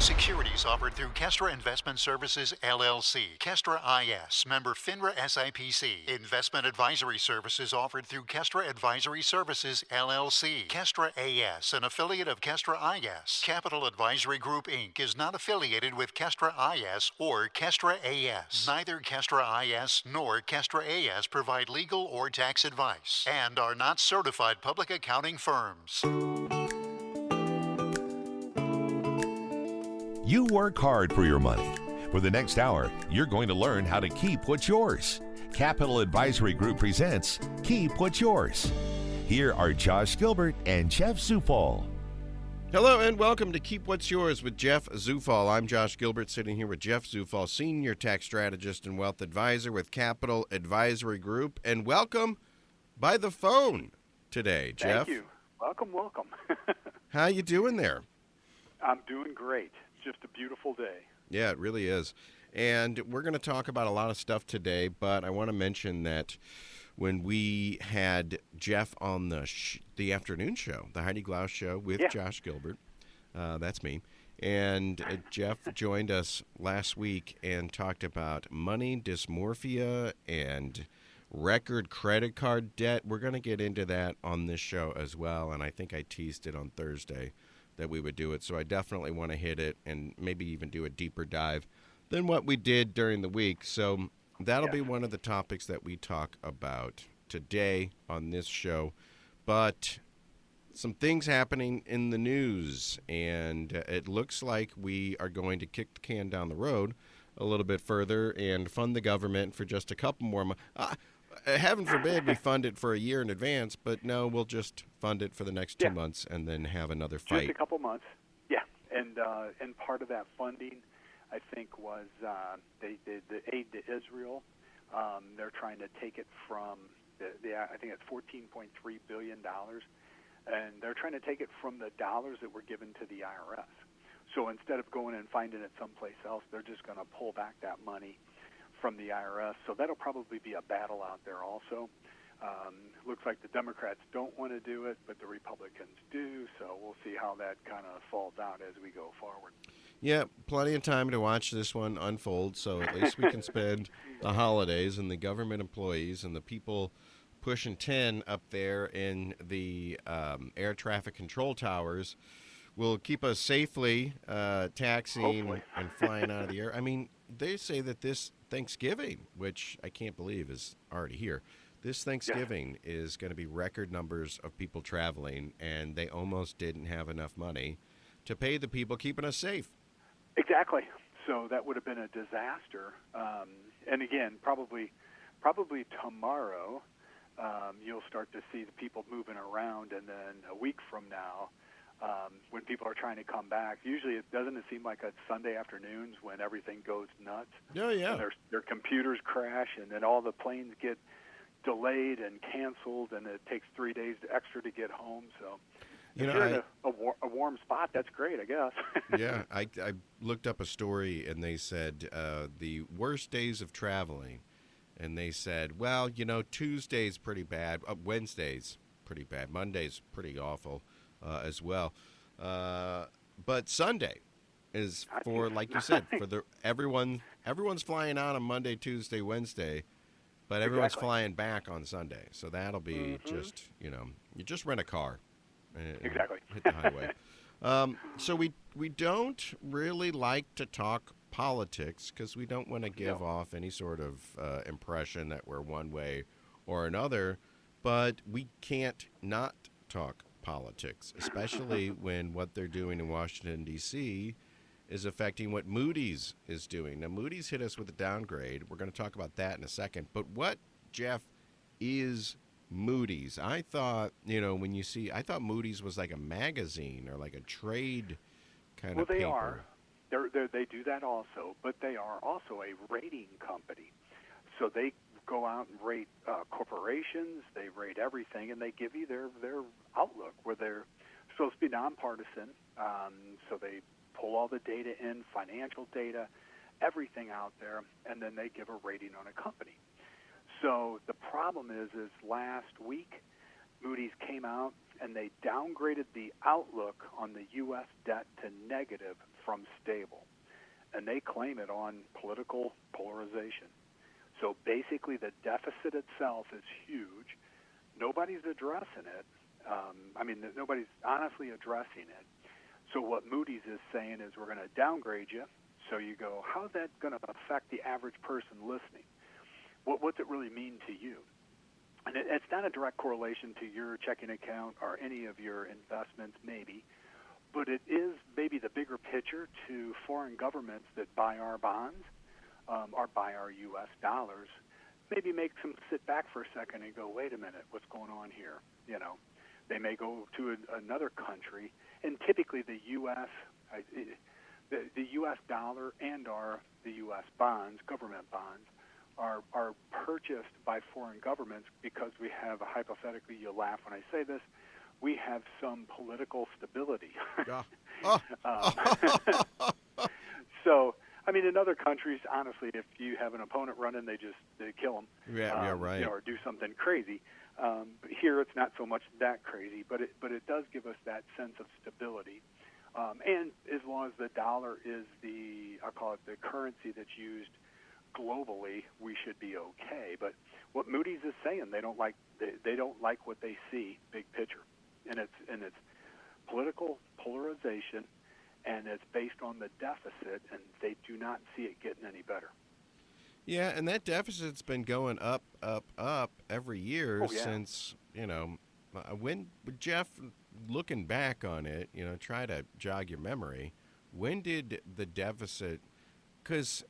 Securities offered through Kestra Investment Services, LLC. Kestra IS, member FINRA SIPC. Investment advisory services offered through Kestra Advisory Services, LLC. Kestra AS, an affiliate of Kestra IS. Capital Advisory Group, Inc. is not affiliated with Kestra IS or Kestra AS. Neither Kestra IS nor Kestra AS provide legal or tax advice and are not certified public accounting firms. You work hard for your money. For the next hour, you're going to learn how to keep what's yours. Capital Advisory Group presents Keep What's Yours. Here are Josh Gilbert and Jeff Zufall. Hello and welcome to Keep What's Yours with Jeff Zufall. I'm Josh Gilbert, sitting here with Jeff Zufall, Senior Tax Strategist and Wealth Advisor with Capital Advisory Group. And welcome by the phone today, Jeff. Thank you. Welcome. How you doing there? I'm doing great. Just a beautiful day. Yeah, it really is. And we're going to talk about a lot of stuff today, but I want to mention that when we had Jeff on the afternoon show, the Heidi Glaus show with Josh Gilbert, that's me, and Jeff joined us last week and talked about money dysmorphia and record credit card debt. We're going to get into that on this show as well, and I think I teased it on Thursday that we would do it, so I definitely want to hit it and maybe even do a deeper dive than what we did during the week. So that'll be one of the topics that we talk about today on this show. But some things happening in the news, and it looks like we are going to kick the can down the road a little bit further and fund the government for just a couple more months. Heaven forbid we fund it for a year in advance, but no, we'll just fund it for the next 2 months and then have another fight. Just a couple months, and part of that funding, I think, was the aid to Israel. They're trying to take it from I think it's $14.3 billion, and they're trying to take it from the dollars that were given to the IRS. So instead of going and finding it someplace else, they're just going to pull back that money from the IRS. So that'll probably be a battle out there also. Looks like the Democrats don't want to do it, but the Republicans do. So we'll see how that kind of falls out as we go forward. Yeah, plenty of time to watch this one unfold. So at least we can spend the holidays, and the government employees and the people pushing 10 up there in the air traffic control towers will keep us safely taxiing and flying out of the air. I mean, they say that this Thanksgiving, which I can't believe is already here, this Thanksgiving is going to be record numbers of people traveling, and they almost didn't have enough money to pay the people keeping us safe. Exactly. So that would have been a disaster. And again, probably tomorrow, you'll start to see the people moving around, and then a week from now, when people are trying to come back, usually it doesn't seem like it's Sunday afternoons when everything goes nuts. Oh, yeah. And their computers crash, and then all the planes get delayed and canceled, and it takes 3 days extra to get home. So if you're in a warm spot, that's great, I guess. Yeah, I looked up a story, and they said the worst days of traveling, and they said, well, Tuesday's pretty bad, Wednesday's pretty bad, Monday's pretty awful as well. But Sunday is for, like you said, for everyone's flying out on Monday, Tuesday, Wednesday, but everyone's flying back on Sunday. So that'll be just, you just rent a car and hit the highway. So we don't really like to talk politics because we don't want to give off any sort of impression that we're one way or another, but we can't not talk politics, especially when what they're doing in Washington, D.C. is affecting what Moody's is doing. Now, Moody's hit us with a downgrade. We're going to talk about that in a second. But what, Jeff, is Moody's? I thought, I thought Moody's was like a magazine or like a trade kind of paper. Well, they are. They do that also, but they are also a rating company. So they go out and rate corporations, they rate everything, and they give you their outlook, where they're supposed to be nonpartisan. So they pull all the data in, financial data, everything out there, and then they give a rating on a company. So the problem is last week, Moody's came out and they downgraded the outlook on the U.S. debt to negative from stable. And they claim it on political polarization. So basically the deficit itself is huge. Nobody's addressing it. Nobody's honestly addressing it. So what Moody's is saying is we're going to downgrade you. So you go, how's that going to affect the average person listening? What's it really mean to you? And it's not a direct correlation to your checking account or any of your investments, maybe, but it is maybe the bigger picture to foreign governments that buy our bonds or buy our U.S. dollars. Maybe makes them sit back for a second and go, wait a minute, what's going on here? They may go to another country, and typically the U.S. The U.S. dollar and the U.S. bonds, government bonds, are purchased by foreign governments because we have, hypothetically, you'll laugh when I say this, we have some political stability. So, in other countries, honestly, if you have an opponent running, they kill them. Yeah, right. Or do something crazy. But here, it's not so much that crazy, but it does give us that sense of stability. And as long as the dollar is I'll call it the currency that's used globally, we should be okay. But what Moody's is saying, they don't like what they see big picture, and it's political polarization, and it's based on the deficit, and they do not see it getting any better. Yeah, and that deficit's been going up every year since, when, Jeff, looking back on it, try to jog your memory, when did the deficit, because,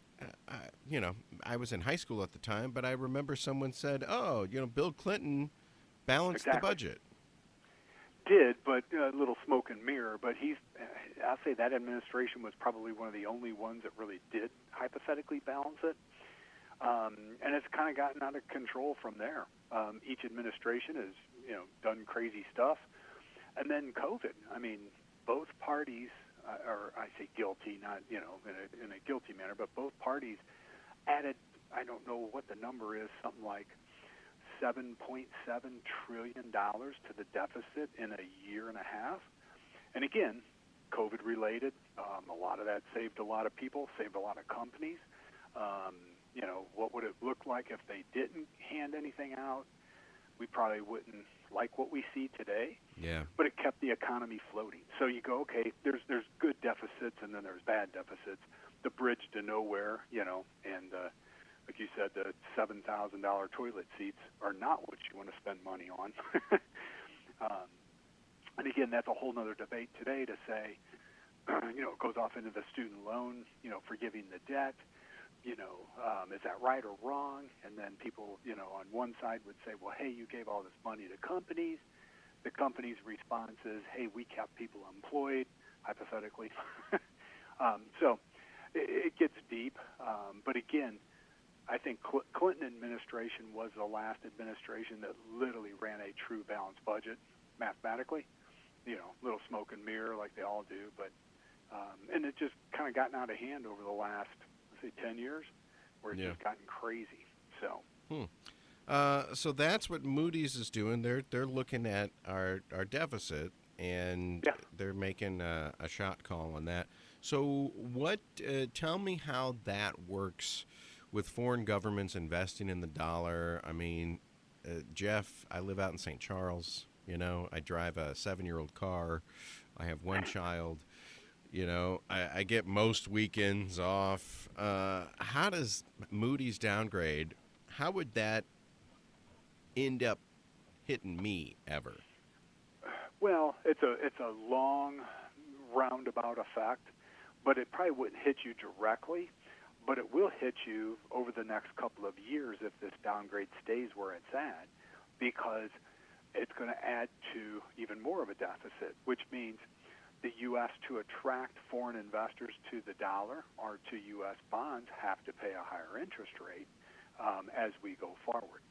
I was in high school at the time, but I remember someone said, Bill Clinton balanced the budget. Did, but a little smoke and mirror, but I'll say that administration was probably one of the only ones that really did hypothetically balance it. And it's kind of gotten out of control from there. Each administration has, done crazy stuff. And then COVID. Both parties, or I say guilty, not, in a guilty manner, but both parties added, I don't know what the number is, something like $7.7 trillion to the deficit in a year and a half. And again, COVID-related. A lot of that saved a lot of people, saved a lot of companies. What would it look like if they didn't hand anything out? We probably wouldn't like what we see today. Yeah. But it kept the economy floating. So you go, okay, there's good deficits and then there's bad deficits. The bridge to nowhere, and like you said, the $7,000 toilet seats are not what you want to spend money on. And again, that's a whole other debate today to say, it goes off into the student loan, forgiving the debt. Is that right or wrong? And then people, on one side would say, well, hey, you gave all this money to companies. The company's response is, hey, we kept people employed, hypothetically. So it gets deep. But again, I think Clinton administration was the last administration that literally ran a true balanced budget mathematically. Little smoke and mirror like they all do. But and it just kind of gotten out of hand over the last, 10 years, where it's just gotten crazy. So, so that's what Moody's is doing. They're looking at our deficit, and they're making a shot call on that. So, what? Tell me how that works with foreign governments investing in the dollar. Jeff, I live out in St. Charles. I drive a 7-year-old car. I have one child. I get most weekends off. How does Moody's downgrade, how would that end up hitting me ever? Well, it's a long roundabout effect, but it probably wouldn't hit you directly, but it will hit you over the next couple of years if this downgrade stays where it's at, because it's going to add to even more of a deficit, which means the U.S. to attract foreign investors to the dollar or to U.S. bonds have to pay a higher interest rate as we go forward.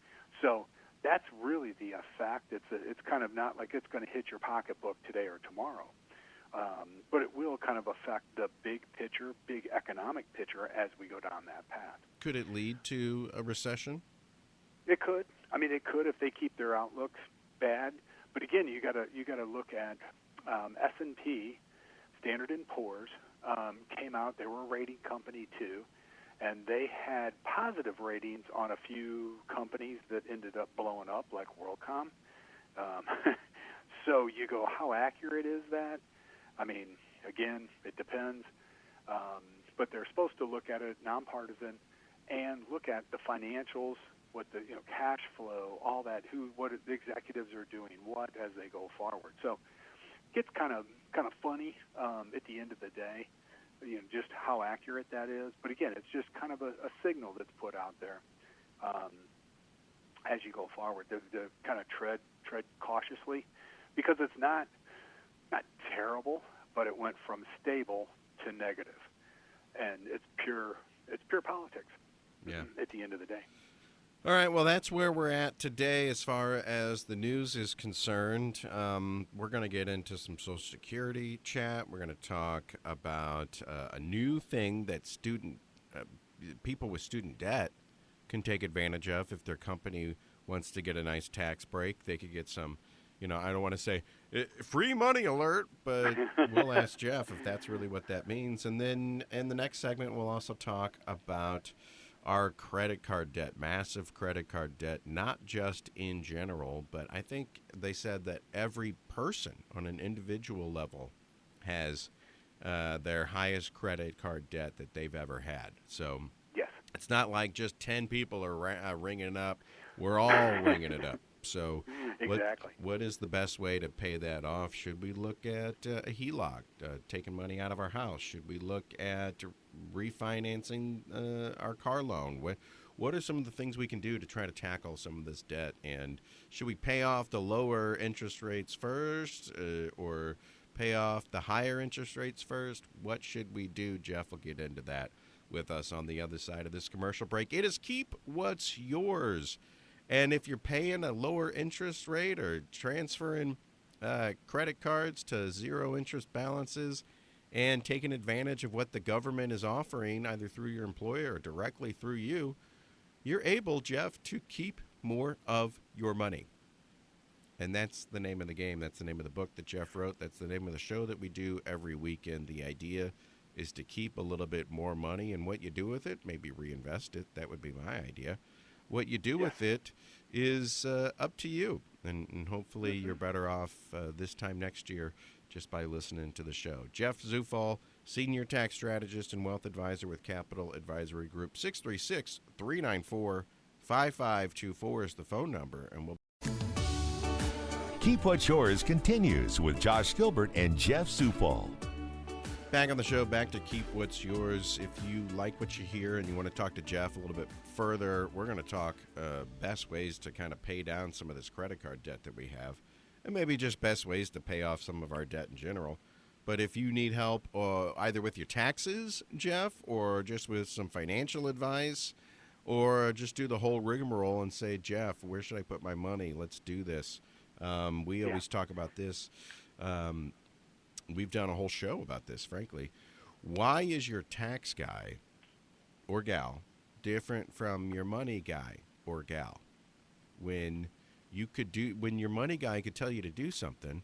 So that's really the effect. It's kind of not like it's going to hit your pocketbook today or tomorrow, but it will kind of affect the big picture, big economic picture as we go down that path. Could it lead to a recession? It could. It could if they keep their outlooks bad. But again, you got to look at S&P, Standard & Poor's, came out. They were a rating company too, and they had positive ratings on a few companies that ended up blowing up, like WorldCom. So you go, how accurate is that? I mean, again, it depends. But they're supposed to look at it nonpartisan and look at the financials, what the cash flow, all that, what the executives are doing, what as they go forward. So it gets kind of funny at the end of the day, just how accurate that is. But again, it's just kind of a signal that's put out there as you go forward to kind of tread cautiously, because it's not terrible, but it went from stable to negative, and it's pure politics. Yeah. At the end of the day. All right, well, that's where we're at today as far as the news is concerned. We're going to get into some Social Security chat. We're going to talk about a new thing that people with student debt can take advantage of. If their company wants to get a nice tax break, they could get some, I don't want to say free money alert, but we'll ask Jeff if that's really what that means. And then in the next segment, we'll also talk about our credit card debt, massive credit card debt, not just in general, but I think they said that every person on an individual level has their highest credit card debt that they've ever had. So yes, it's not like just 10 people are ringing it up. We're all ringing it up. So exactly. What is the best way to pay that off? Should we look at a HELOC, taking money out of our house? Should we look at refinancing our car loan? What are some of the things we can do to try to tackle some of this debt? And should we pay off the lower interest rates first or pay off the higher interest rates first? What should we do? Jeff will get into that with us on the other side of this commercial break. It is Keep What's Yours. And if you're paying a lower interest rate or transferring credit cards to zero interest balances and taking advantage of what the government is offering, either through your employer or directly through you, you're able, Jeff, to keep more of your money. And that's the name of the game. That's the name of the book that Jeff wrote. That's the name of the show that we do every weekend. The idea is to keep a little bit more money, and what you do with it, maybe reinvest it. That would be my idea. What you do with it is up to you, and hopefully you're better off this time next year just by listening to the show. Jeff Zufall, Senior Tax Strategist and Wealth Advisor with Capital Advisory Group. 636-394-5524 is the phone number, and we'll Keep What's Yours continues with Josh Gilbert and Jeff Zufall. Back on the show, back to Keep What's Yours. If you like what you hear and you want to talk to Jeff a little bit further, we're going to talk best ways to kind of pay down some of this credit card debt that we have, and maybe just best ways to pay off some of our debt in general. But if you need help either with your taxes, Jeff, or just with some financial advice, or just do the whole rigmarole and say, Jeff, where should I put my money? Let's do this. We always talk about this. We've done a whole show about this, frankly. Why is your tax guy or gal different from your money guy or gal? When your money guy could tell you to do something,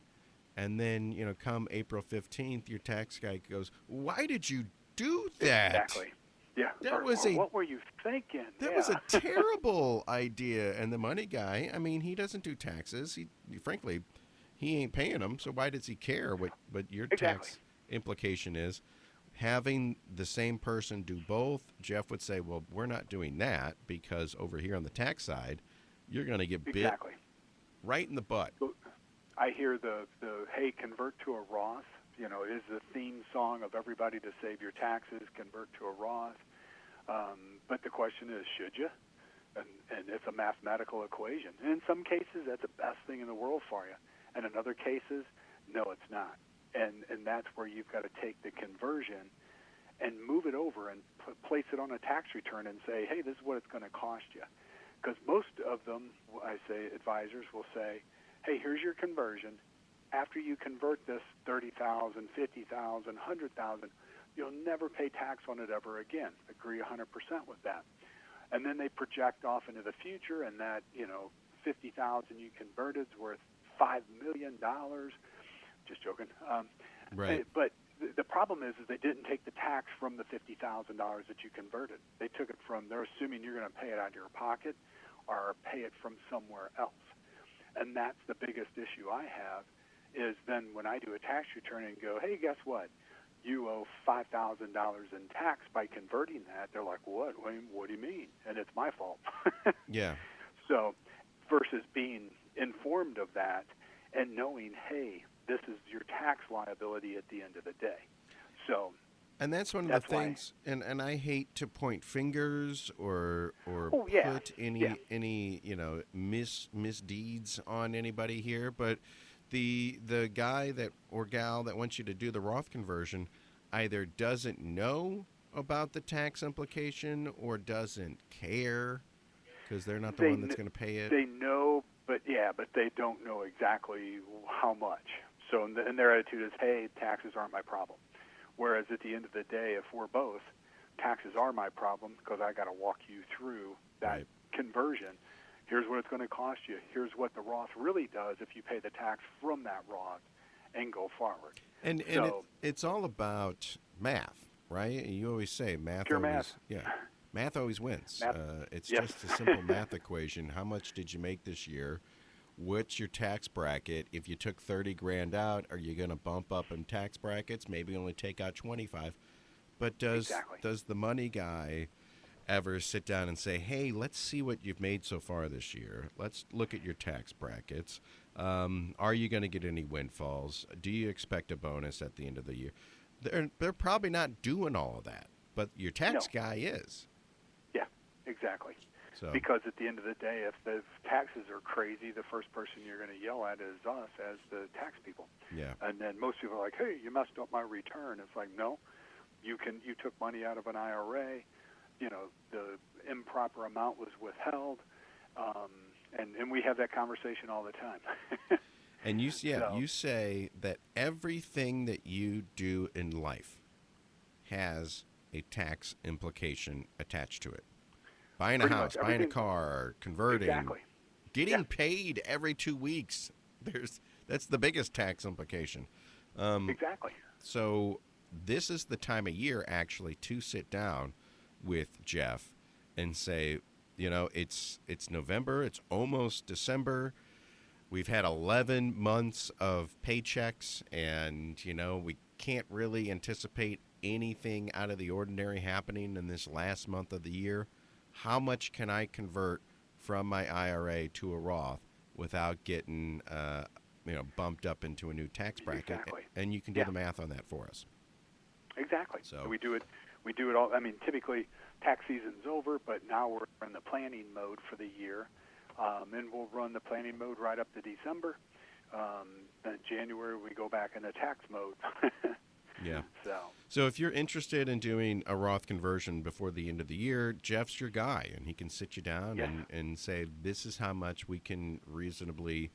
and then, come April 15th, your tax guy goes, why did you do that? Exactly. Yeah. What were you thinking? That was a terrible idea. And the money guy, he doesn't do taxes. Frankly, he ain't paying them, so why does he care what your tax implication is? Having the same person do both, Jeff would say, well, we're not doing that because over here on the tax side, you're going to get bit right in the butt. I hear the hey, convert to a Roth. It is the theme song of everybody to save your taxes, convert to a Roth. But the question is, should you? And it's a mathematical equation. And in some cases, that's the best thing in the world for you. And in other cases, no, it's not. And that's where you've got to take the conversion and move it over and place it on a tax return and say, hey, this is what it's going to cost you. Because most of them, I say, advisors will say, hey, here's your conversion. After you convert this $30,000, $50,000, $100,000, you'll never pay tax on it ever again. Agree 100% with that. And then they project off into the future, and that $50,000 you converted is worth $5 million. Just joking. Right. But the problem is they didn't take the tax from the $50,000 that you converted. They took it from, they're assuming you're going to pay it out of your pocket or pay it from somewhere else. And that's the biggest issue I have is then when I do a tax return and go, hey, guess what? You owe $5,000 in tax by converting that. They're like, what? What do you mean? And it's my fault. Yeah. So versus being informed of that and knowing, hey, this is your tax liability at the end of the day. So, and that's one of the things, and I hate to point fingers or put any misdeeds on anybody here, but the guy that or gal that wants you to do the Roth conversion either doesn't know about the tax implication or doesn't care because they're not the one that's going to pay it. They know, but they don't know exactly how much. So, and their attitude is, hey, taxes aren't my problem. Whereas at the end of the day, if we're both, taxes are my problem because I got to walk you through that conversion. Here's what it's going to cost you. Here's what the Roth really does if you pay the tax from that Roth and go forward. And it's all about math, right? You always say math. Pure always, math. Yeah. Math always wins. It's Yes. just a simple math equation. How much did you make this year? What's your tax bracket? If you took 30 grand out, are you going to bump up in tax brackets? Maybe only take out 25. But does the money guy ever sit down and say, hey, let's see what you've made so far this year. Let's look at your tax brackets. Are you going to get any windfalls? Do you expect a bonus at the end of the year? They're probably not doing all of that, but your tax guy is. Yeah, exactly. So. Because at the end of the day, if the taxes are crazy, the first person you're going to yell at is us as the tax people. Yeah. And then most people are like, hey, you messed up my return. It's like, no, you took money out of an IRA. The improper amount was withheld. And we have that conversation all the time. And you say that everything that you do in life has a tax implication attached to it. Buying a house, buying a car, converting, getting paid every 2 weeks. That's the biggest tax implication. Exactly. So this is the time of year actually to sit down with Jeff and say, it's November, it's almost December. We've had 11 months of paychecks, and we can't really anticipate anything out of the ordinary happening in this last month of the year. How much can I convert from my IRA to a Roth without getting, bumped up into a new tax bracket? Exactly. And you can do the math on that for us. Exactly. So we do it all. I mean, typically tax season's over, but now we're in the planning mode for the year, and we'll run the planning mode right up to December. Then January we go back into tax mode. Yeah. So if you're interested in doing a Roth conversion before the end of the year, Jeff's your guy, and he can sit you down and say, this is how much we can reasonably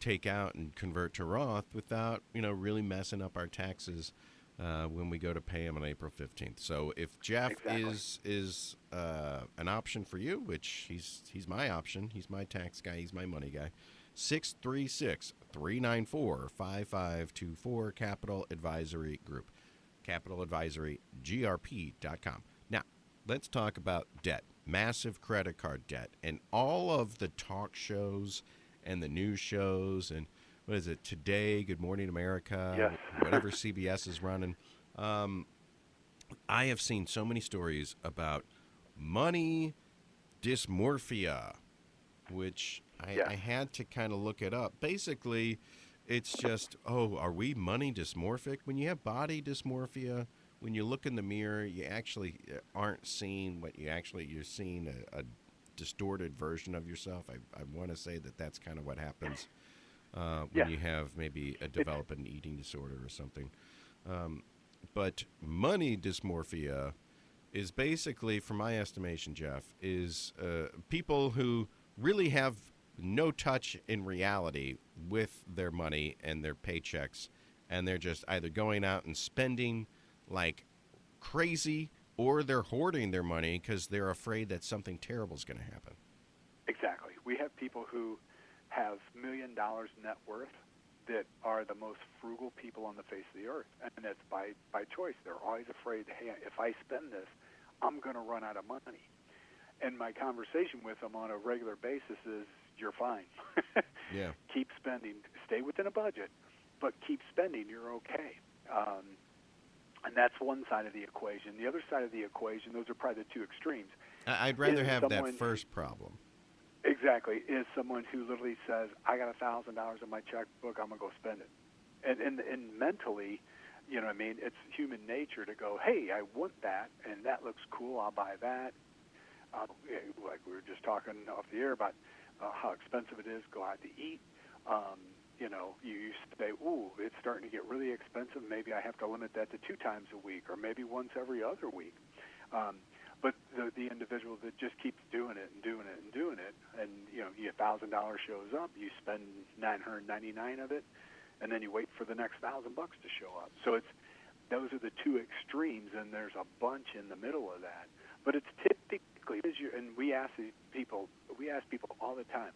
take out and convert to Roth without, really messing up our taxes when we go to pay him on April 15th. So if Jeff is an option for you, which he's my option, he's my tax guy, he's my money guy, 636-394-5524, Capital Advisory Group, CapitalAdvisoryGrp.com. Now, let's talk about debt, massive credit card debt, and all of the talk shows and the news shows and what is it, Today, Good Morning America, whatever CBS is running. I have seen so many stories about money dysmorphia, which I had to kind of look it up. Basically, it's just, are we money dysmorphic? When you have body dysmorphia, when you look in the mirror, you actually aren't seeing what you're seeing a distorted version of yourself. I want to say that's kind of what happens when you have maybe develop an eating disorder or something. But money dysmorphia is basically, from my estimation, Jeff, is people who really have no touch in reality with their money and their paychecks, and they're just either going out and spending like crazy, or they're hoarding their money because they're afraid that something terrible is going to happen. Exactly. We have people who have $1 million net worth that are the most frugal people on the face of the earth, and it's by choice. They're always afraid, hey, if I spend this, I'm going to run out of money. And my conversation with them on a regular basis is, you're fine. Yeah. Keep spending. Stay within a budget, but keep spending. You're okay. And that's one side of the equation. The other side of the equation, those are probably the two extremes. I'd rather is have that someone- first problem. Exactly, is someone who literally says, I got $1,000 in my checkbook, I'm going to go spend it. And mentally, you know what I mean, it's human nature to go, hey, I want that, and that looks cool, I'll buy that. Like we were just talking off the air about how expensive it is to go out to eat. You know, you used to say, ooh, it's starting to get really expensive, maybe I have to limit that to 2 times a week, or maybe once every other week. But the individual that just keeps doing it and doing it and doing it, and you know, $1,000 shows up, you spend $999 of it, and then you wait for the next $1,000 to show up. So those are the two extremes, and there's a bunch in the middle of that. But it's typically, and we ask people all the time,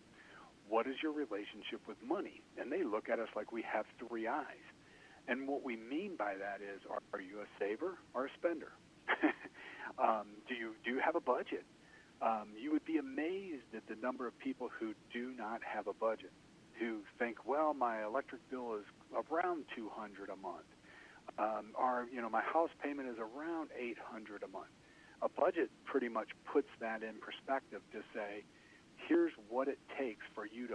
what is your relationship with money? And they look at us like we have 3 eyes. And what we mean by that is, are you a saver or a spender? Do you have a budget? You would be amazed at the number of people who do not have a budget, who think, well, my electric bill is around $200 a month, or you know, my house payment is around $800 a month. A budget pretty much puts that in perspective to say, here's what it takes for you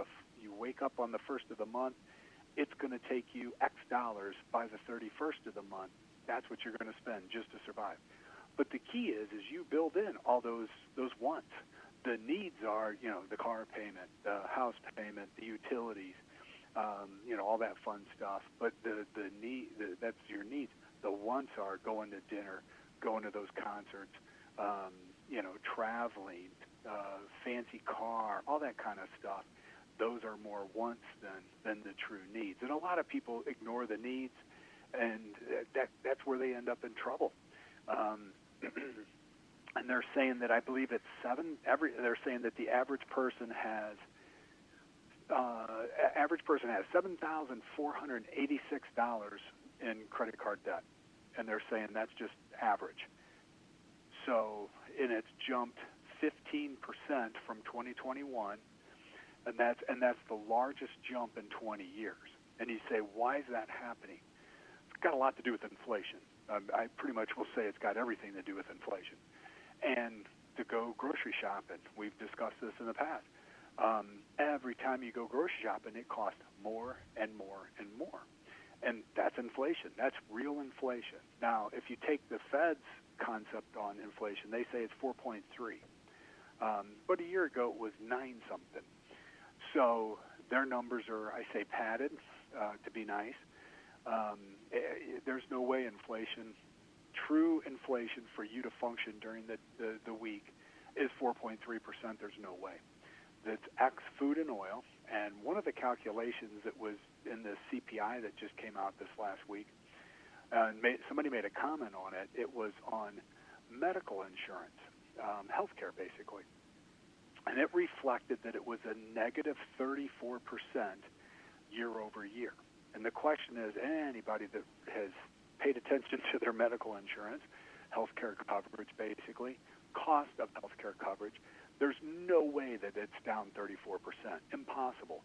wake up on the first of the month. It's going to take you X dollars by the 31st of the month. That's what you're going to spend just to survive. But the key is you build in all those wants. The needs are, you know, the car payment, the house payment, the utilities, you know, all that fun stuff. But that's your needs. The wants are going to dinner, going to those concerts, you know, traveling, fancy car, all that kind of stuff. Those are more wants than the true needs. And a lot of people ignore the needs, and that's where they end up in trouble. And they're saying that, I believe it's they're saying that the average person has $7,486 in credit card debt, and they're saying that's just average. So, and it's jumped 15% from 2021, and that's the largest jump in 20 years. And you say, why is that happening? It's got a lot to do with inflation. I pretty much will say it's got everything to do with inflation. And to go grocery shopping, we've discussed this in the past. Every time you go grocery shopping, it costs more and more and more. And that's inflation. That's real inflation. Now, if you take the Fed's concept on inflation, they say it's 4.3. But a year ago, it was 9-something. So their numbers are, I say, padded, to be nice. There's no way true inflation for you to function during the week is 4.3%. There's no way. That's X food and oil. And one of the calculations that was in the CPI that just came out this last week, somebody made a comment on it. It was on medical insurance, healthcare basically. And it reflected that it was a negative 34% year over year. And the question is, anybody that has paid attention to their medical insurance, healthcare coverage basically, cost of healthcare coverage, there's no way that it's down 34%. Impossible.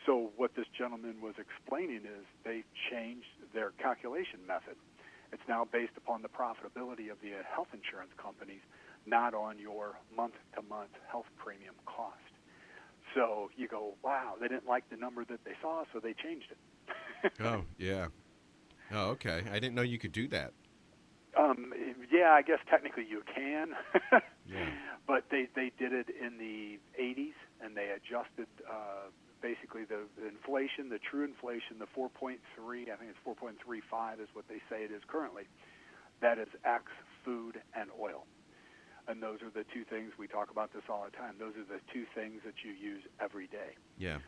So what this gentleman was explaining is they changed their calculation method. It's now based upon the profitability of the health insurance companies, not on your month-to-month health premium cost. So you go, wow, they didn't like the number that they saw, so they changed it. Oh, yeah. Oh, okay. I didn't know you could do that. Yeah, I guess technically you can. Yeah. But they did it in the 80s, and they adjusted basically the inflation, the true inflation, the 4.3, I think it's 4.35 is what they say it is currently. That is X, food, and oil. And those are the two things, we talk about this all the time, those are the two things that you use every day. Yeah,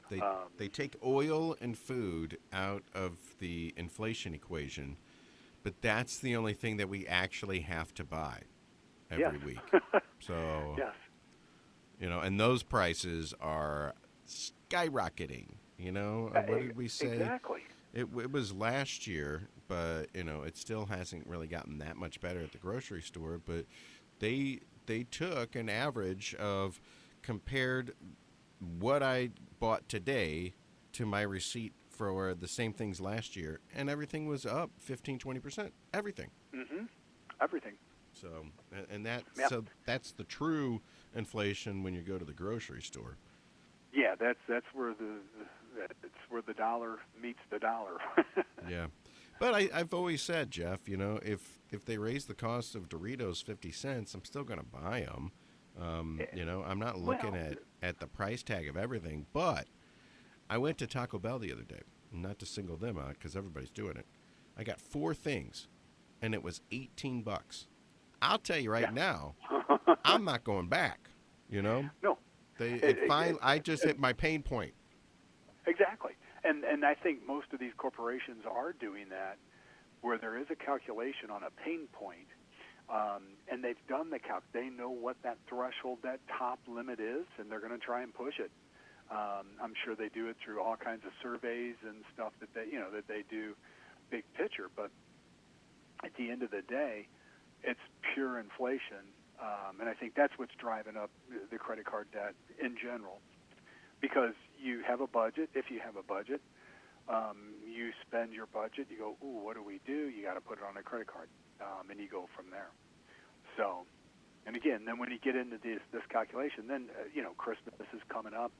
they take oil and food out of the inflation equation, but that's the only thing that we actually have to buy every week. So, yes. you know, and those prices are skyrocketing. What did we say? Exactly. It was last year, but it still hasn't really gotten that much better at the grocery store. But they took an average of compared what I bought today to my receipt for the same things last year, and everything was up 15-20%. Everything. Mm-hmm. Everything. So, and that Yep. so that's the true inflation when you go to the grocery store. Yeah, that's where it's where the dollar meets the dollar. Yeah, but I've always said, Jeff, if they raise the cost of Doritos 50 cents, I'm still going to buy them. I'm not looking at the price tag of everything, but I went to Taco Bell the other day, not to single them out because everybody's doing it. I got 4 things, and it was $18. I'll tell you right now, I'm not going back. No. I just hit my pain point. Exactly. And I think most of these corporations are doing that, where there is a calculation on a pain point, and they've done the calc. They know what that threshold, that top limit is, and they're going to try and push it. I'm sure they do it through all kinds of surveys and stuff that they do big picture. But at the end of the day, it's pure inflation, and I think that's what's driving up the credit card debt in general. Because you have a budget. If you have a budget, you spend your budget. You go, ooh, what do we do? You got to put it on a credit card, and you go from there. So, and again, then when you get into this calculation, then Christmas is coming up.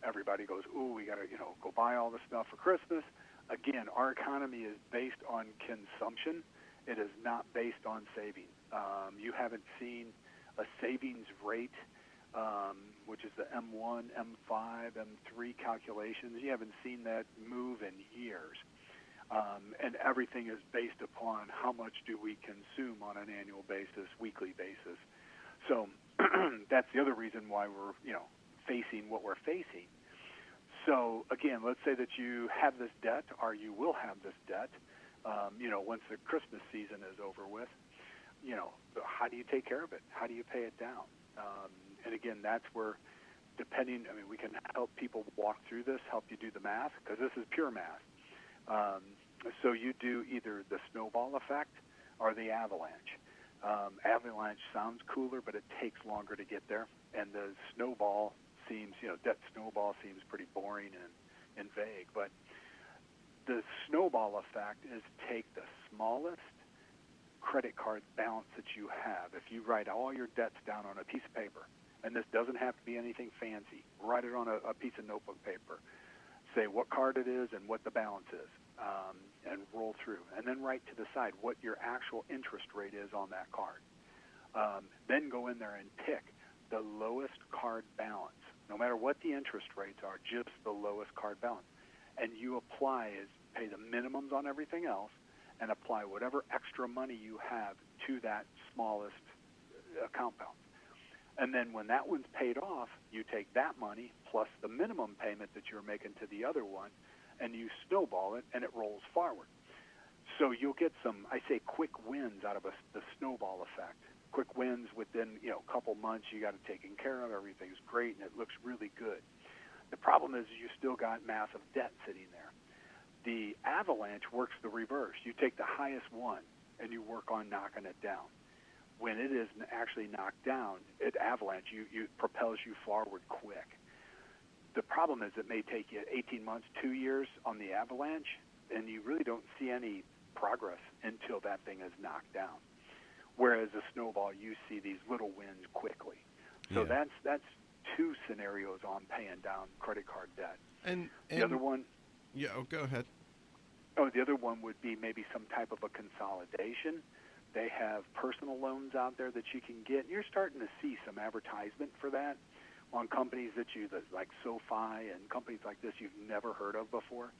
Everybody goes, ooh, we got to go buy all the stuff for Christmas. Again, our economy is based on consumption. It is not based on saving. You haven't seen a savings rate, which is the M1, M5, M3 calculations. You haven't seen that move in years. And everything is based upon how much do we consume on an annual basis, weekly basis. So that's the other reason why we're, facing what we're facing. So again, let's say that you have this debt, or you will have this debt, once the Christmas season is over with. How do you take care of it? How do you pay it down? And again, that's where, we can help people walk through this, help you do the math, because this is pure math. So you do either the snowball effect or the avalanche. Avalanche sounds cooler, but it takes longer to get there. And the snowball seems, debt snowball seems pretty boring and vague. But the snowball effect is take the smallest credit card balance that you have. If you write all your debts down on a piece of paper, and this doesn't have to be anything fancy, write it on a piece of notebook paper, say what card it is and what the balance is, and roll through. And then write to the side what your actual interest rate is on that card. Then go in there and pick the lowest card balance, no matter what the interest rates are, just the lowest card balance. And you pay the minimums on everything else, and apply whatever extra money you have to that smallest account balance. And then when that one's paid off, you take that money plus the minimum payment that you're making to the other one, and you snowball it, and it rolls forward. So you'll get some, quick wins out of the snowball effect. Quick wins within, a couple months, you got it taken care of, everything's great, and it looks really good. The problem is you still got massive debt sitting there. The avalanche works the reverse. You take the highest one, and you work on knocking it down. When it is actually knocked down, it propels you forward quick. The problem is it may take you 18 months, 2 years on the avalanche, and you really don't see any progress until that thing is knocked down. Whereas a snowball, you see these little wins quickly. So that's 2 scenarios on paying down credit card debt. And the other one... Yeah, go ahead. Oh, the other one would be maybe some type of a consolidation. They have personal loans out there that you can get. You're starting to see some advertisement for that on companies like SoFi and companies like this you've never heard of before.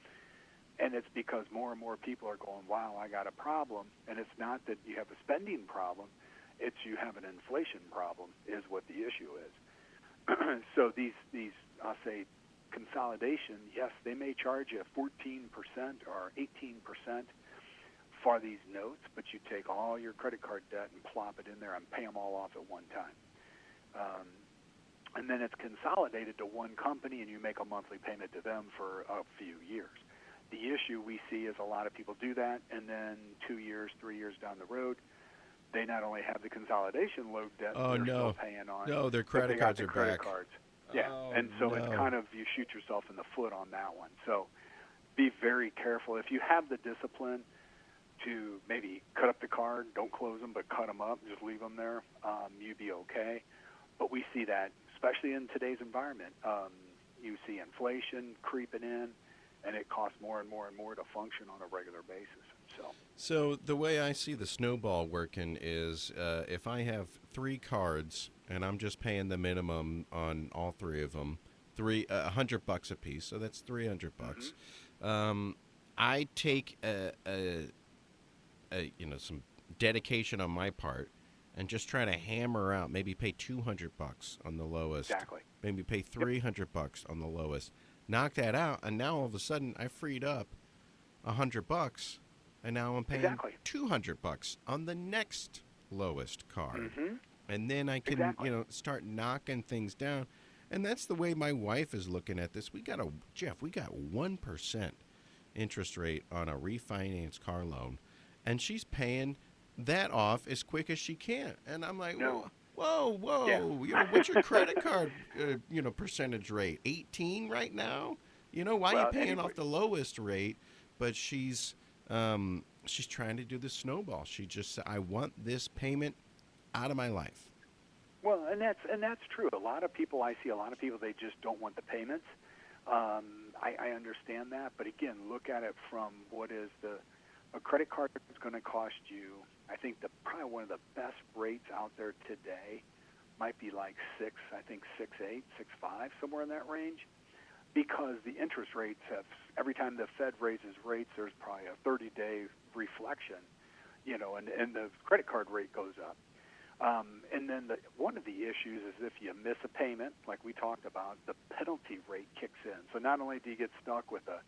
And it's because more and more people are going, wow, I got a problem. And it's not that you have a spending problem. It's you have an inflation problem is what the issue is. So these I'll say, consolidation, yes, they may charge you 14% or 18% for these notes, but you take all your credit card debt and plop it in there and pay them all off at one time. and then it's consolidated to one company, and you make a monthly payment to them for a few years. The issue we see is a lot of people do that, and then 2 years, 3 years down the road, they not only have the consolidation load debt they're still paying on, no, their but credit they got cards the are credit back. cards. Yeah, Oh, and so no. it's kind of, you shoot yourself in the foot on that one. So be very careful. If you have the discipline to maybe cut up the card, don't close them, but cut them up, just leave them there, you'd be okay. But we see that, especially in today's environment. You see inflation creeping in, and it costs more and more and more to function on a regular basis. So the way I see the snowball working is if I have 3 cards and I'm just paying the minimum on all 3 of them, $100 a piece, so that's $300. I take some dedication on my part and just try to hammer out, maybe pay $200 on the lowest. Exactly. Maybe pay $300 on the lowest. Knock that out, and now all of a sudden I freed up $100, and now I'm paying $200 on the next lowest card. And then I can start knocking things down. And that's the way my wife is looking at this. We got 1% interest rate on a refinanced car loan, and she's paying that off as quick as she can. And I'm like, whoa, Yeah. What's your credit card, percentage rate? 18 right now? Why are you paying off the lowest rate? But she's trying to do the snowball. She just said, I want this payment out of my life. Well, and that's true. I see a lot of people, they just don't want the payments. I understand that, but again, look at it from what is a credit card is going to cost you. I think probably one of the best rates out there today might be like 6.8, 6.5, somewhere in that range, because the interest rates have, every time the Fed raises rates, there's probably a 30-day reflection, and the credit card rate goes up. And then one of the issues is if you miss a payment, like we talked about, the penalty rate kicks in. So not only do you get stuck with a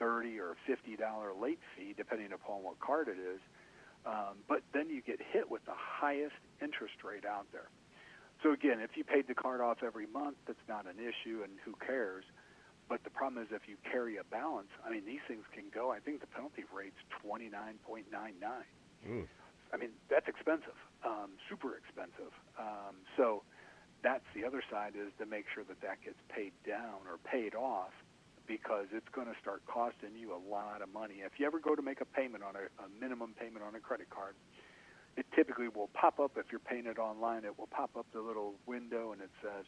$30 or $50 late fee, depending upon what card it is, but then you get hit with the highest interest rate out there. So again, if you paid the card off every month, that's not an issue, and who cares? But the problem is if you carry a balance, I mean, these things can go, I think the penalty rate's 29.99. I mean, that's expensive, super expensive. So that's the other side, is to make sure that gets paid down or paid off, because it's going to start costing you a lot of money. If you ever go to make a payment on a minimum payment on a credit card, it typically will pop up. If you're paying it online, it will pop up the little window, and it says,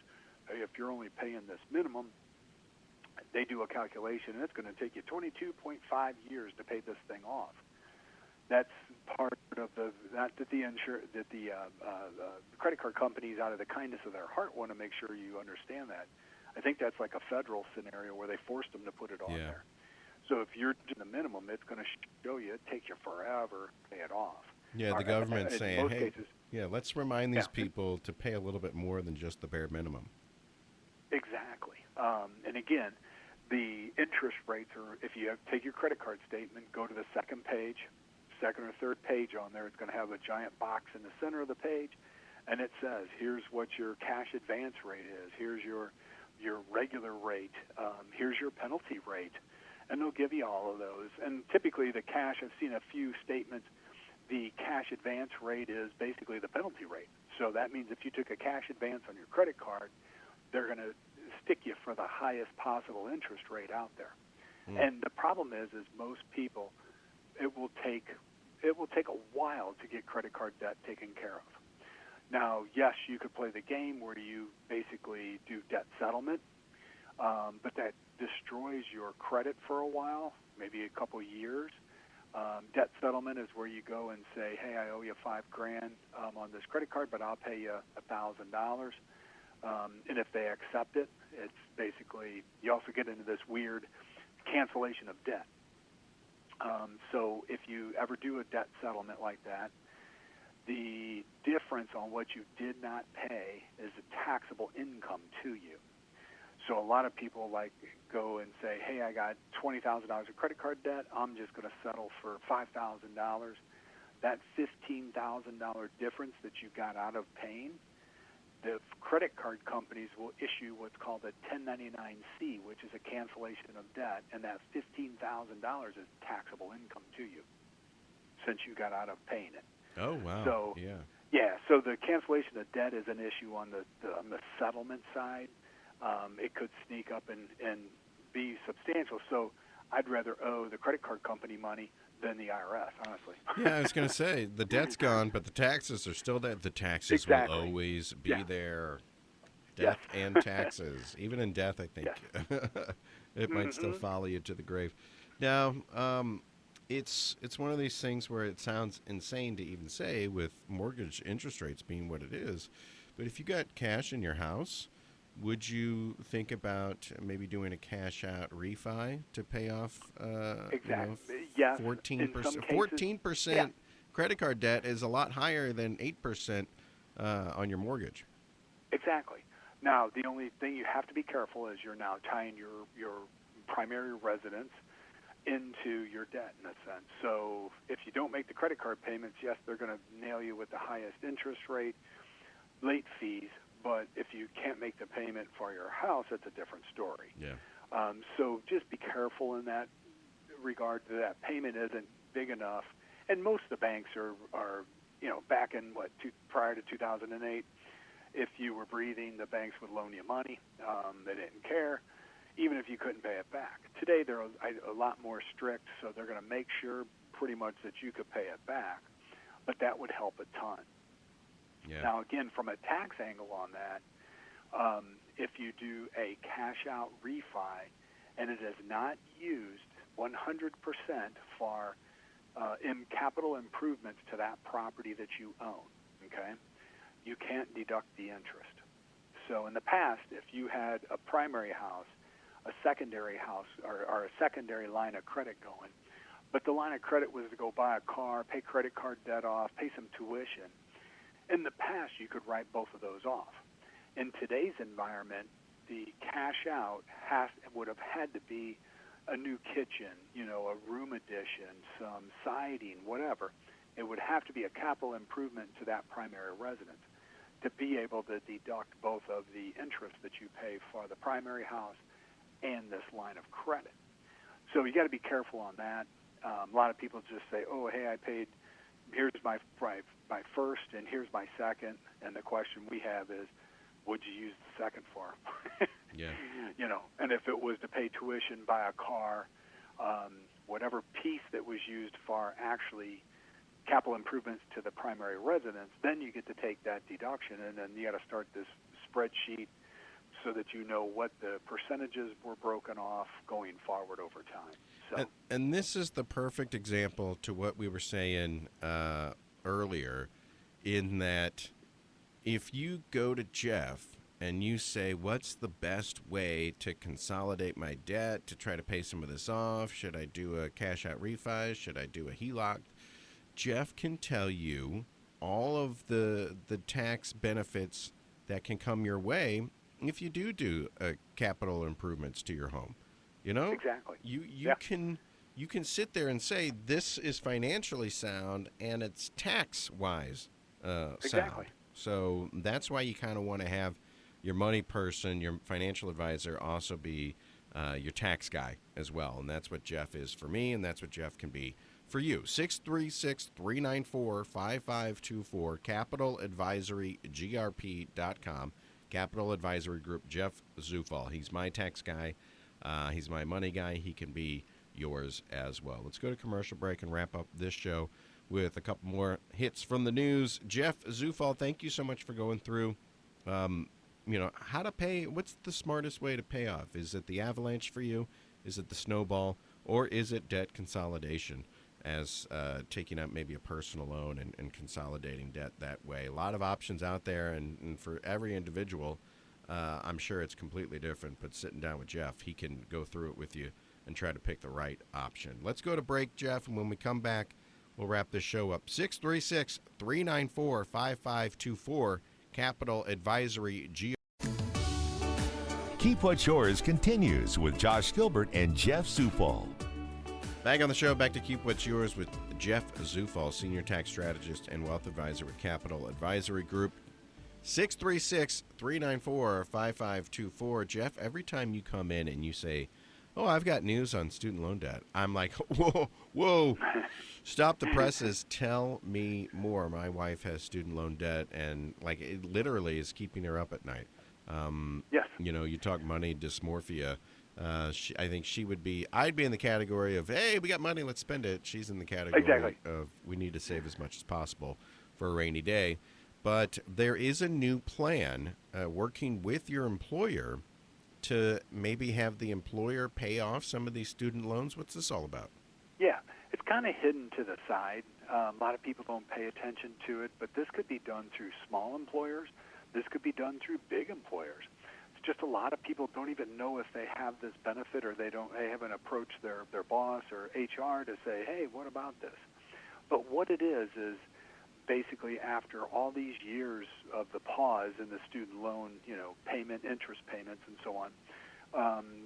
hey, if you're only paying this minimum, they do a calculation, and it's going to take you 22.5 years to pay this thing off. That's part of the credit card companies, out of the kindness of their heart, want to make sure you understand that. I think that's like a federal scenario where they forced them to put it on there. So if you're doing the minimum, it's going to show you, it takes you forever to pay it off. Yeah, the government's saying, hey, cases, let's remind these people to pay a little bit more than just the bare minimum. Exactly. And again, the interest rates are, if you take your credit card statement, go to the second or third page on there, it's going to have a giant box in the center of the page, and it says, here's what your cash advance rate is, here's your regular rate, here's your penalty rate, and they'll give you all of those. And typically the cash, I've seen a few statements, the cash advance rate is basically the penalty rate. So that means if you took a cash advance on your credit card, they're going to stick you for the highest possible interest rate out there. And the problem is most people, it will take a while to get credit card debt taken care of. Now, yes, you could play the game where you basically do debt settlement, but that destroys your credit for a while, maybe a couple years. Debt settlement is where you go and say, hey, I owe you $5,000 on this credit card, but I'll pay you $1,000. And if they accept it, it's basically, you also get into this weird cancellation of debt. So if you ever do a debt settlement like that, the difference on what you did not pay is a taxable income to you. So a lot of people go and say, hey, I got $20,000 of credit card debt. I'm just going to settle for $5,000. That $15,000 difference that you got out of paying the credit card companies will issue what's called a 1099-C, which is a cancellation of debt, and that $15,000 is taxable income to you since you got out of paying it. Oh, wow. So, yeah. So the cancellation of debt is an issue on the settlement side. It could sneak up and be substantial. So I'd rather owe the credit card company money than the IRS, honestly. Yeah, I was going to say, the debt's gone, but the taxes are still there. The taxes Exactly. will always be there. Death and taxes. Even in death, I think it might still follow you to the grave. Now, it's one of these things where it sounds insane to even say with mortgage interest rates being what it is. But if you got cash in your house, would you think about maybe doing a cash-out refi to pay off? Exactly. Yes. 14%. 14% credit card debt is a lot higher than 8% on your mortgage. Exactly. Now, the only thing you have to be careful is you're now tying your primary residence into your debt in a sense. So if you don't make the credit card payments, yes, they're going to nail you with the highest interest rate, late fees. But if you can't make the payment for your house, it's a different story. Yeah. So just be careful in that regard. That payment isn't big enough, and most of the banks are back in prior to 2008. If you were breathing, the banks would loan you money. They didn't care, even if you couldn't pay it back. Today they're a lot more strict, so they're going to make sure pretty much that you could pay it back. But that would help a ton. Yeah. Now, again, from a tax angle on that, if you do a cash-out refi and it is not used 100% for capital improvements to that property that you own, okay, you can't deduct the interest. So in the past, if you had a primary house, a secondary house, or a secondary line of credit going, but the line of credit was to go buy a car, pay credit card debt off, pay some tuition, in the past, you could write both of those off. In today's environment, the cash out would have had to be a new kitchen, a room addition, some siding, whatever. It would have to be a capital improvement to that primary residence to be able to deduct both of the interest that you pay for the primary house and this line of credit. So you got to be careful on that. A lot of people just say, "Oh, hey, I paid. Here's my first, and here's my second." And the question we have is, what'd you use the second for? Yeah. And if it was to pay tuition, buy a car, whatever piece that was used for actually capital improvements to the primary residence, then you get to take that deduction, and then you got to start this spreadsheet so that you know what the percentages were broken off going forward over time. So, and this is the perfect example to what we were saying earlier, in that if you go to Jeff and you say, what's the best way to consolidate my debt, to try to pay some of this off? Should I do a cash-out refi? Should I do a HELOC? Jeff can tell you all of the tax benefits that can come your way if you do capital improvements to your home. Exactly. You can sit there and say this is financially sound and it's tax-wise Exactly. sound. So that's why you kind of want to have your money person, your financial advisor, also be your tax guy as well. And that's what Jeff is for me, and that's what Jeff can be for you. 636-394-5524, CapitalAdvisoryGrp.com. Capital Advisory Group, Jeff Zufall. He's my tax guy. He's my money guy. He can be yours as well. Let's go to commercial break and wrap up this show with a couple more hits from the news. Jeff Zufall, thank you so much for going through, how to pay. What's the smartest way to pay off? Is it the avalanche for you? Is it the snowball? Or is it debt consolidation, as taking out maybe a personal loan and consolidating debt that way? A lot of options out there, and for every individual, I'm sure it's completely different. But sitting down with Jeff, he can go through it with you and try to pick the right option. Let's go to break, Jeff, and when we come back, we'll wrap this show up. 636-394-5524, Capital Advisory GRP. Keep What's Yours continues with Josh Gilbert and Jeff Zufall. Back on the show, back to Keep What's Yours with Jeff Zufall, Senior Tax Strategist and Wealth Advisor with Capital Advisory Group. 636-394-5524. Jeff, every time you come in and you say, oh, I've got news on student loan debt, I'm like, whoa, stop the presses. Tell me more. My wife has student loan debt, and like it literally is keeping her up at night. Yes. You know, you talk money dysmorphia. I think I'd be in the category of, hey, we got money, let's spend it. She's in the category of, we need to save as much as possible for a rainy day. But there is a new plan working with your employer to maybe have the employer pay off some of these student loans. What's this all about? Yeah, it's kind of hidden to the side. A lot of people don't pay attention to it, but this could be done through small employers. This could be done through big employers. It's just a lot of people don't even know if they have this benefit, or they haven't approached their boss or HR to say, hey, what about this? But what it is basically after all these years of the pause in the student loan, payment, interest payments, and so on,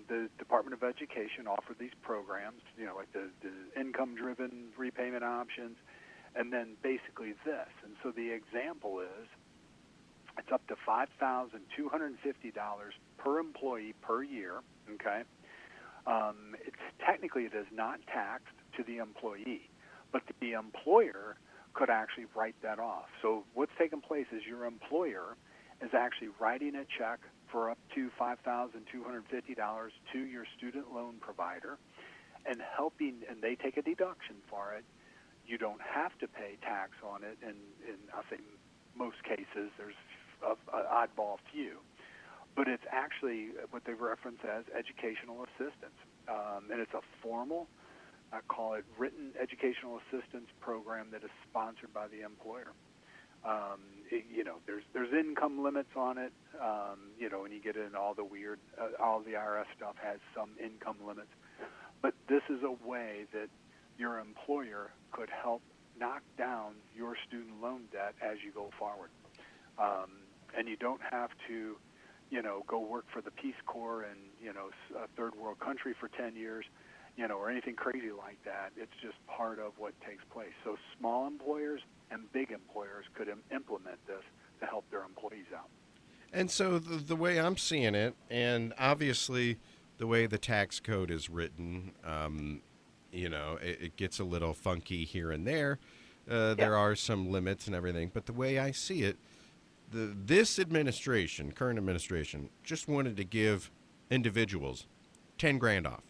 the Department of Education offered these programs, like the income-driven repayment options, and then basically this. And so the example is it's up to $5,250 per employee per year, okay? Technically it is not taxed to the employee, but the employer could actually write that off. So what's taking place is your employer is actually writing a check for up to $5,250 to your student loan provider and they take a deduction for it. You don't have to pay tax on it, and I'll say most cases, there's an oddball few. But it's actually what they reference as educational assistance. And it's a formal, I call it written educational assistance program that is sponsored by the employer. There's income limits on it. When you get in all the weird, all the IRS stuff has some income limits. But this is a way that your employer could help knock down your student loan debt as you go forward. And you don't have to, go work for the Peace Corps in, a third world country for 10 years, or anything crazy like that. It's just part of what takes place. So small employers and big employers could implement this to help their employees out. And so the way I'm seeing it, and obviously the way the tax code is written, it gets a little funky here and there. There are some limits and everything. But the way I see it, this administration, current administration, just wanted to give individuals $10,000 off,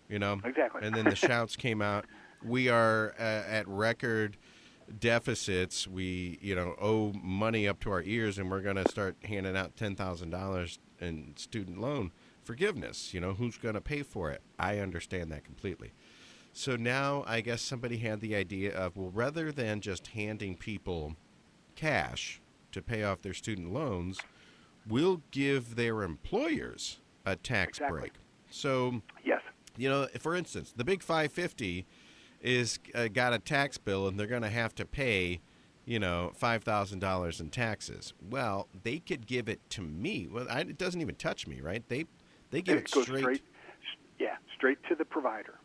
Exactly. And then the shouts came out. We are at record deficits. We, owe money up to our ears, and we're going to start handing out $10,000 in student loan forgiveness. Who's going to pay for it? I understand that completely. So now I guess somebody had the idea of, well, rather than just handing people cash to pay off their student loans, we'll give their employers a tax break. So, yes, for instance, the big 550 is got a tax bill, and they're going to have to pay, $5,000 in taxes. Well, they could give it to me. Well, it doesn't even touch me, right? They give it straight to the provider.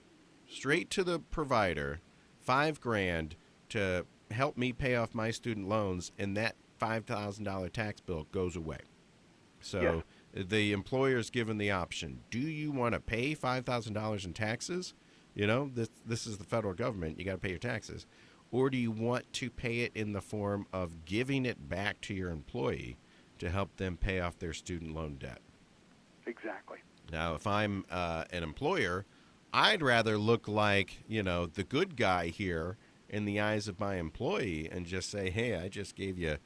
Straight to the provider, $5,000 to help me pay off my student loans, and that $5,000 tax bill goes away. So the employer's given the option: do you want to pay $5,000 in taxes? This is the federal government. You got to pay your taxes. Or do you want to pay it in the form of giving it back to your employee to help them pay off their student loan debt? Exactly. Now, if I'm an employer, I'd rather look like, the good guy here in the eyes of my employee and just say, hey, I just gave you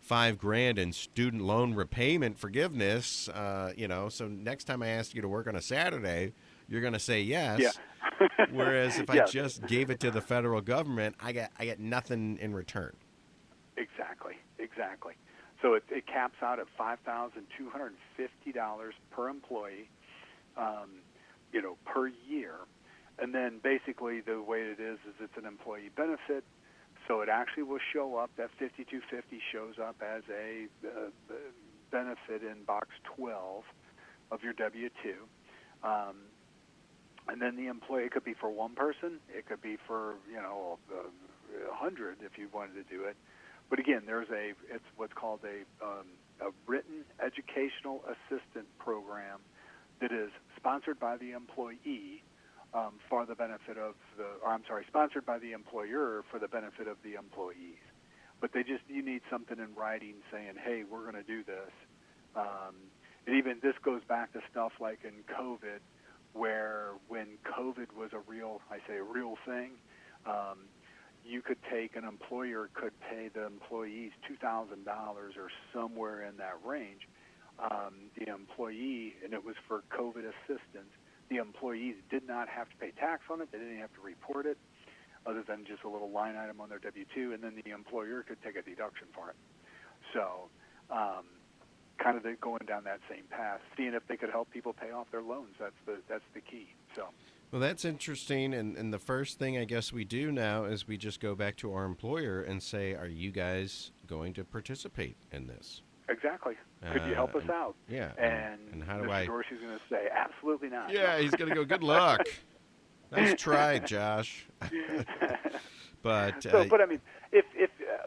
$5,000 in student loan repayment forgiveness. So next time I ask you to work on a Saturday, you're going to say yes. Yeah. Whereas if I just gave it to the federal government, I get nothing in return. Exactly. So it caps out at $5,250 per employee, per year. And then basically the way it is it's an employee benefit. So it actually will show up, that $5,250 shows up as a benefit in box 12 of your W-2. And then the employee, it could be for one person, it could be for, 100 if you wanted to do it. But again, it's what's called a written educational assistant program that is sponsored by the employee for the benefit of sponsored by the employer for the benefit of the employees. But you need something in writing saying, hey, we're going to do this. And even this goes back to stuff like in COVID, where when COVID was a real thing, an employer could pay the employees $2,000 or somewhere in that range. The employee, and it was for COVID assistance, the employees did not have to pay tax on it. They didn't have to report it, other than just a little line item on their W-2, and then the employer could take a deduction for it. So kind of going down that same path, seeing if they could help people pay off their loans. That's the key. So. Well, that's interesting, and the first thing I guess we do now is we just go back to our employer and say, are you guys going to participate in this? Exactly. Could you help us out? Yeah. And how do Mr. Dorsey's going to say, absolutely not. Yeah, he's going to go, good luck. Nice try, Josh. But I mean, if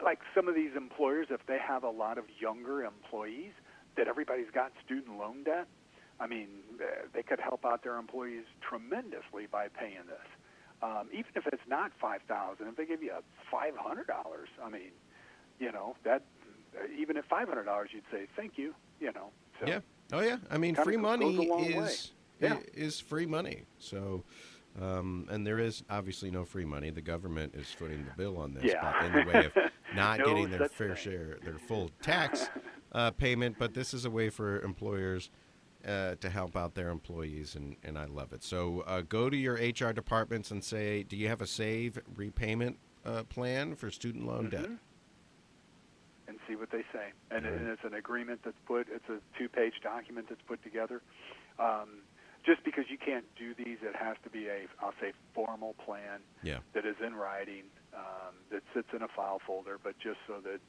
like some of these employers, if they have a lot of younger employees that everybody's got student loan debt, I mean, they could help out their employees tremendously by paying this. Even if it's not $5,000, if they give you $500, I mean, that even at $500, you'd say thank you. So yeah. Oh yeah. I mean, free money is free money. So. And there is obviously no free money. The government is footing the bill on this, but in the way of not getting their fair share, their full tax payment. But this is a way for employers to help out their employees, and I love it. So go to your HR departments and say, do you have a save repayment plan for student loan debt? And see what they say. And it's an agreement it's a 2-page document that's put together. Just because you can't do these, it has to be I'll say, formal plan that is in writing, that sits in a file folder, but just so that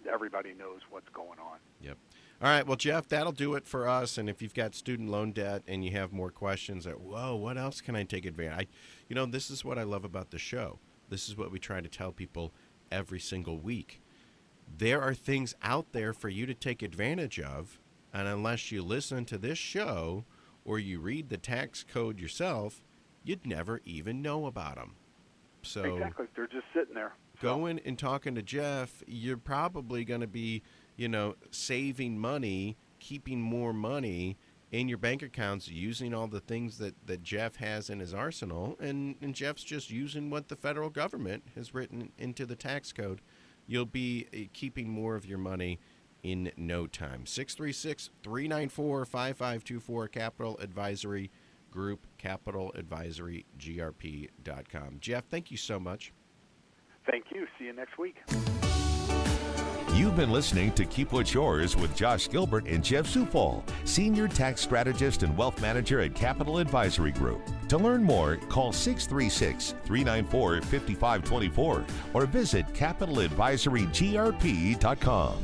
everybody knows what's going on. Yep. All right. Well, Jeff, that'll do it for us. And if you've got student loan debt and you have more questions, what else can I take advantage? This is what I love about the show. This is what we try to tell people every single week. There are things out there for you to take advantage of, and unless you listen to this show or you read the tax code yourself, you'd never even know about them. So exactly, they're just sitting there. Going and talking to Jeff, you're probably going to be, saving money, keeping more money in your bank accounts, using all the things that Jeff has in his arsenal, and Jeff's just using what the federal government has written into the tax code. You'll be keeping more of your money in no time. 636-394-5524, Capital Advisory Group, CapitalAdvisoryGrp.com. Jeff, thank you so much. Thank you. See you next week. You've been listening to Keep What's Yours with Josh Gilbert and Jeff Zufall, Senior Tax Strategist and Wealth Manager at Capital Advisory Group. To learn more, call 636-394-5524 or visit CapitalAdvisoryGrp.com.